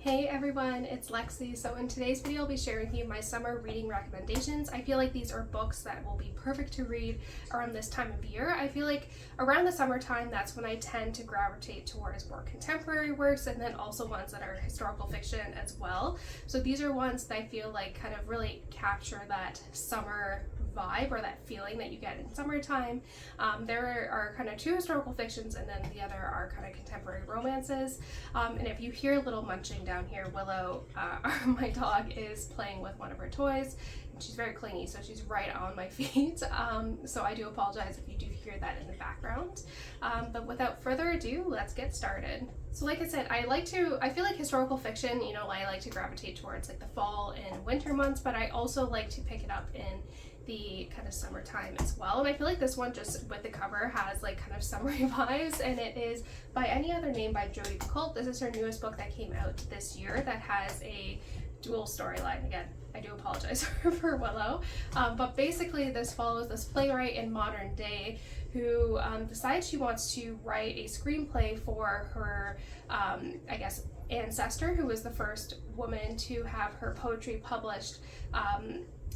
Hey everyone, it's Lexie. So in today's video, I'll be sharing with you my summer reading recommendations. I feel like these are books that will be perfect to read around this time of year. I feel like around the summertime, that's when I tend to gravitate towards more contemporary works and then also ones that are historical fiction as well. So these are ones that I feel like kind of really capture that summer vibe or that feeling that you get in summertime. There are kind of two historical fictions and then the other are kind of contemporary romances. And if you hear a little munching down here, Willow, my dog, is playing with one of her toys. And she's very clingy, so she's right on my feet. So I do apologize if you do hear that in the background. But without further ado, let's get started. So like I said, I feel like historical fiction, I like to gravitate towards like the fall and winter months, but I also like to pick it up in the kind of summertime as well. And I feel like this one, just with the cover, has like kind of summery vibes, and it is By Any Other Name by Jodi Picoult. This is her newest book that came out this year that has a dual storyline. Again, I do apologize for Willow, but basically this follows this playwright in modern day who decides she wants to write a screenplay for her, I guess, ancestor, who was the first woman to have her poetry published,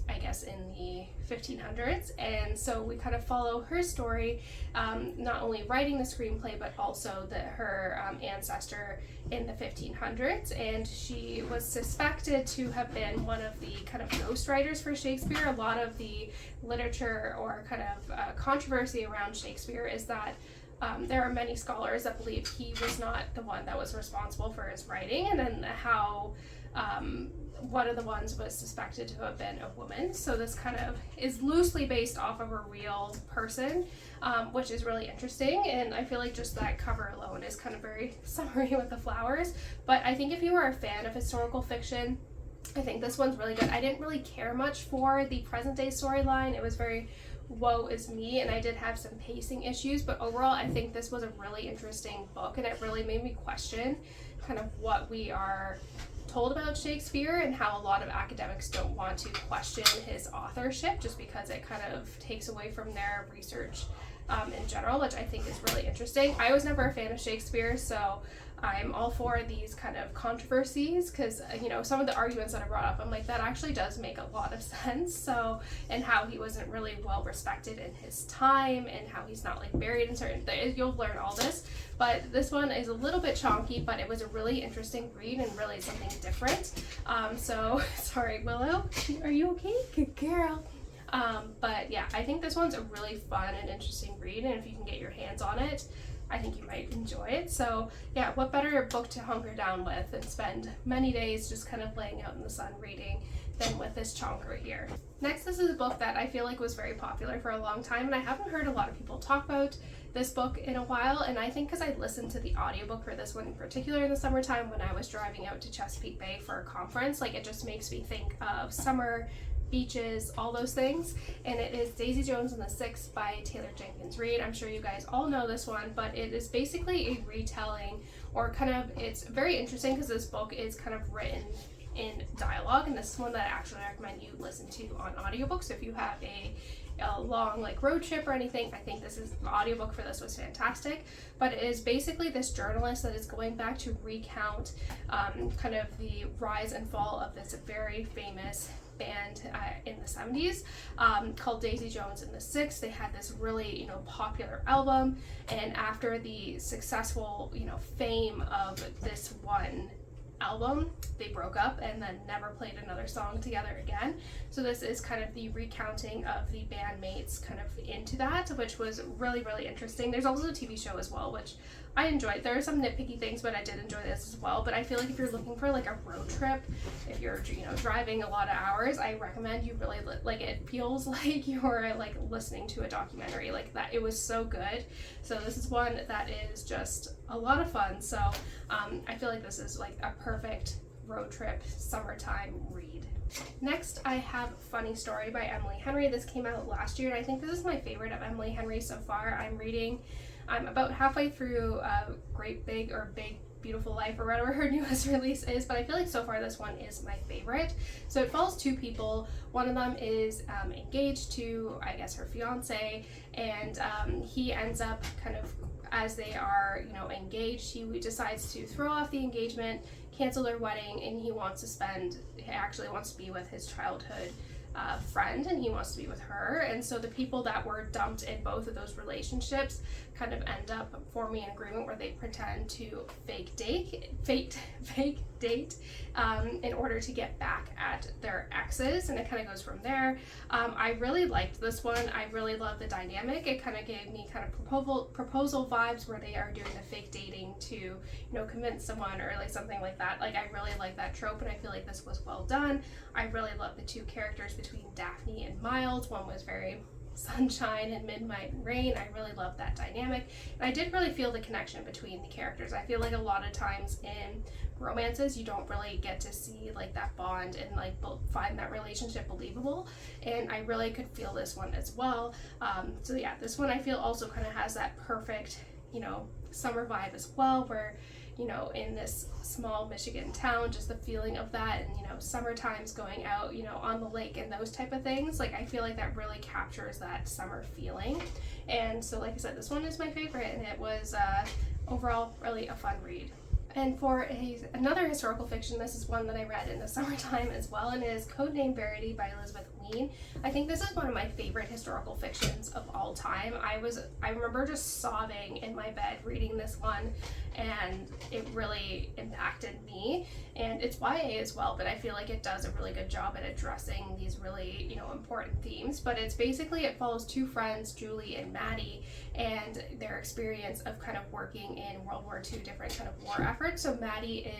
I guess, in the 1500s. And so we kind of follow her story, not only writing the screenplay, but also her ancestor in the 1500s. And she was suspected to have been one of the kind of ghostwriters for Shakespeare. A lot of the literature or kind of controversy around Shakespeare is that there are many scholars that believe he was not the one that was responsible for his writing, and then how one of the ones was suspected to have been a woman. So this kind of is loosely based off of a real person, which is really interesting. And I feel like just that cover alone is kind of very summery with the flowers. But I think if you are a fan of historical fiction, I think this one's really good. I didn't really care much for the present day storyline. It was very woe is me, and I did have some pacing issues, but overall I think this was a really interesting book, and it really made me question kind of what we are told about Shakespeare and how a lot of academics don't want to question his authorship just because it kind of takes away from their research in general, which I think is really interesting. I was never a fan of Shakespeare, so I'm all for these kind of controversies because, some of the arguments that I brought up, I'm like, that actually does make a lot of sense. So, and how he wasn't really well respected in his time and how he's not like buried in certain things. You'll learn all this, but this one is a little bit chonky, but it was a really interesting read and really something different. So, sorry, Willow, are you okay? Good girl. But yeah, I think this one's a really fun and interesting read, and if you can get your hands on it, I think you might enjoy it. So yeah, what better book to hunker down with and spend many days just kind of laying out in the sun reading than with this chonk right here. Next, this is a book that I feel like was very popular for a long time, and I haven't heard a lot of people talk about this book in a while, and I think because I listened to the audiobook for this one in particular in the summertime when I was driving out to Chesapeake Bay for a conference, like it just makes me think of summer, beaches, all those things. And it is Daisy Jones and the Six by Jenkins Reid. I'm sure you guys all know this one, but it is basically a retelling, or kind of, it's very interesting because this book is kind of written in dialogue, and this is one that I actually recommend you listen to on audiobook. So if you have a long like road trip or anything, I think the audiobook for this was fantastic. But it is basically this journalist that is going back to recount kind of the rise and fall of this very famous band in the 70s called Daisy Jones and the Six. They had this really popular album, and after the successful fame of this one album, they broke up and then never played another song together again. So this is kind of the recounting of the bandmates kind of into that, which was really, really interesting. There's also a TV show as well, which I enjoyed. There are some nitpicky things, but I did enjoy this as well. But I feel like if you're looking for like a road trip, if you're driving a lot of hours, I recommend you really like it feels like you're like listening to a documentary like that. It was so good. So this is one that is just a lot of fun. So I feel like this is like a perfect road trip summertime read. Next, I have Funny Story by Emily Henry. This came out last year, and I think this is my favorite of Emily Henry so far. I'm about halfway through Great Big or Big Beautiful Life or whatever her newest release is, but I feel like so far this one is my favorite. So it follows two people. One of them is engaged to, I guess, her fiance, and he ends up kind of, as they are, engaged, he decides to throw off the engagement, cancel their wedding, and he actually wants to be with his childhood friend, and he wants to be with her. And so the people that were dumped in both of those relationships kind of end up forming an agreement where they pretend to fake date in order to get back at their exes, and it kind of goes from there. I really liked this one. I really love the dynamic. It kind of gave me kind of proposal vibes where they are doing the fake dating to, convince someone or like something like that. Like, I really like that trope, and I feel like this was well done. I really love the two characters between Daphne and Miles. One was very sunshine and midnight rain. I really love that dynamic, and I did really feel the connection between the characters. I feel like a lot of times in romances you don't really get to see like that bond and like find that relationship believable, and I really could feel this one as well. So yeah, this one I feel also kind of has that perfect summer vibe as well, where in this small Michigan town, just the feeling of that, and summertime's going out on the lake and those type of things. Like, I feel like that really captures that summer feeling. And so like I said, this one is my favorite, and it was overall really a fun read. And for another historical fiction, this is one that I read in the summertime as well, and it is Codename Verity by Elizabeth Wein. I think this is one of my favorite historical fictions of all time. I remember just sobbing in my bed reading this one, and it really impacted me. And it's YA as well, but I feel like it does a really good job at addressing these really, important themes. But it follows two friends, Julie and Maddie, and their experience of kind of working in World War II, different kind of war efforts. So Maddie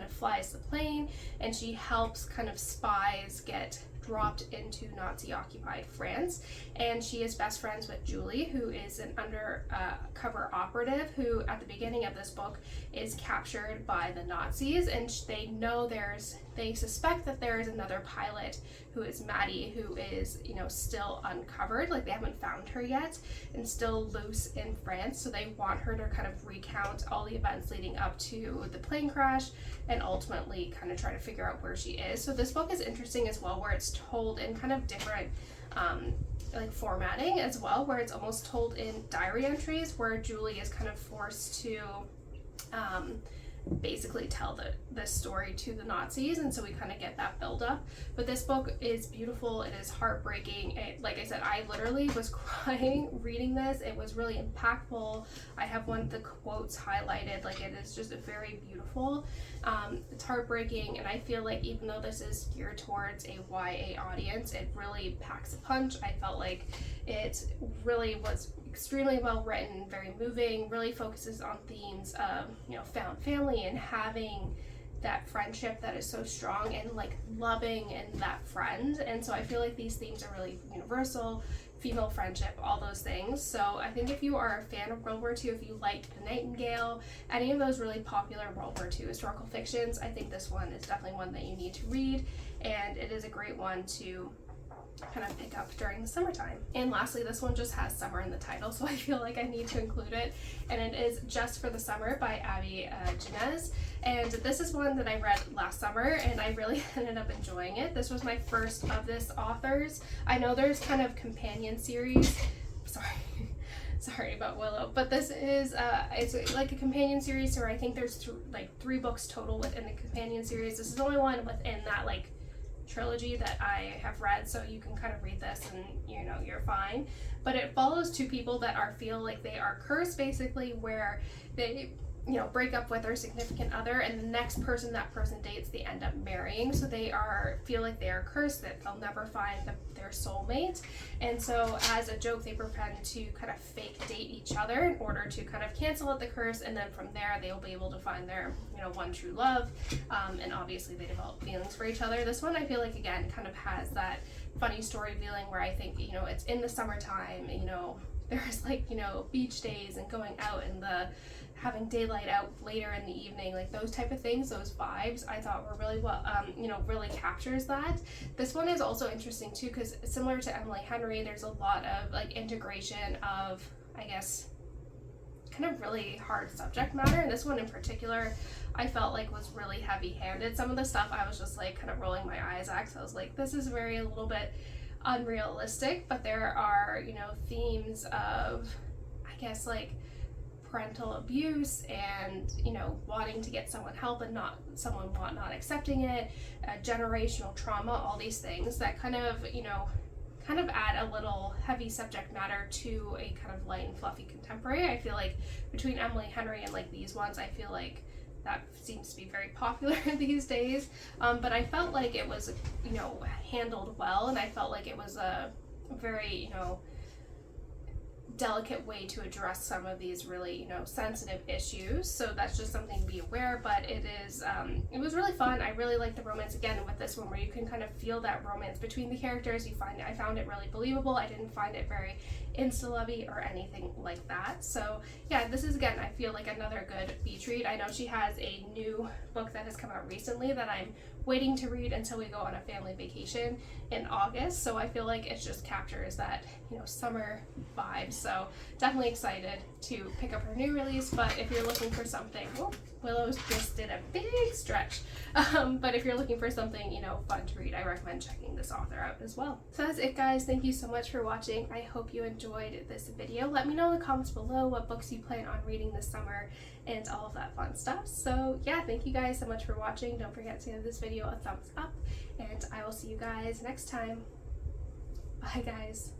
flies the plane, and she helps kind of spies get dropped into Nazi-occupied France, and she is best friends with Julie, who is an undercover operative who at the beginning of this book is captured by the Nazis, and they suspect that there is another pilot who is Maddie, who is still uncovered, like they haven't found her yet, and still loose in France. So they want her to kind of recount all the events leading up to the plane crash and ultimately kind of try to figure out where she is. So this book is interesting as well, where it's told in kind of different formatting as well, where it's almost told in diary entries, where Julie is kind of forced to basically tell the story to the Nazis, and so we kind of get that build up. But this book is beautiful. It is heartbreaking. Like I said, I literally was crying reading this. It was really impactful. I have one of the quotes highlighted. Like, it is just very beautiful. It's heartbreaking, and I feel like even though this is geared towards a YA audience, it really packs a punch. I felt like it really was extremely well written, very moving, really focuses on themes of found family and having that friendship that is so strong, and like loving and that friend. And so I feel like these themes are really universal, female friendship, all those things. So I think if you are a fan of World War II, if you liked The Nightingale, any of those really popular World War II historical fictions, I think this one is definitely one that you need to read, and it is a great one to kind of pick up during the summertime. And lastly, this one just has summer in the title, so I feel like I need to include it, and it is Just for the Summer by Jimenez. And this is one that I read last summer, and I really ended up enjoying it. This was my first of this author's. I know there's kind of companion series, sorry about Willow, but this is it's like a companion series, or I think there's three books total within the companion series. This is the only one within that trilogy that I have read, so you can kind of read this and you're fine. But it follows two people that feel like they are cursed, basically, where they break up with their significant other, and the next person that person dates they end up marrying. So they feel like they are cursed, that they'll never find their soulmate, and so as a joke they pretend to kind of fake date each other in order to kind of cancel out the curse, and then from there they'll be able to find their one true love, and obviously they develop feelings for each other. This one I feel like again kind of has that funny story feeling, where I think it's in the summertime, there's beach days and going out and having daylight out later in the evening, like those type of things, those vibes I thought were really well, really captures that. This one is also interesting too, because similar to Emily Henry, there's a lot of integration of, I guess, kind of really hard subject matter, and this one in particular I felt like was really heavy-handed. Some of the stuff I was just kind of rolling my eyes at, because I was like, this is a little bit unrealistic, but there are themes of, I guess, parental abuse and, you know, wanting to get someone help and not accepting it, generational trauma, all these things that kind of add a little heavy subject matter to a kind of light and fluffy contemporary. I feel like between Emily Henry and like these ones, I feel like that seems to be very popular these days. But I felt like it was, you know, handled well, and I felt like it was a very, you know, delicate way to address some of these really, you know, sensitive issues. So that's just something to be aware, but it was really fun. I really like the romance again with this one, where you can kind of feel that romance between the characters. I found it really believable. I didn't find it very insta-lovey or anything like that. So yeah, this is, again, I feel like another good beach read. I know she has a new book that has come out recently that I'm waiting to read until we go on a family vacation in August, so I feel like it just captures that, you know, summer vibe. So definitely excited to pick up her new release. But if you're looking for something, Willow's just did a big stretch, but if you're looking for something, you know, fun to read, I recommend checking this author out as well. So that's it, guys. Thank you so much for watching. I hope you enjoyed this video. Let me know in the comments below what books you plan on reading this summer and all of that fun stuff. So yeah, thank you guys so much for watching. Don't forget to give this video a thumbs up, and I will see you guys next time. Bye, guys.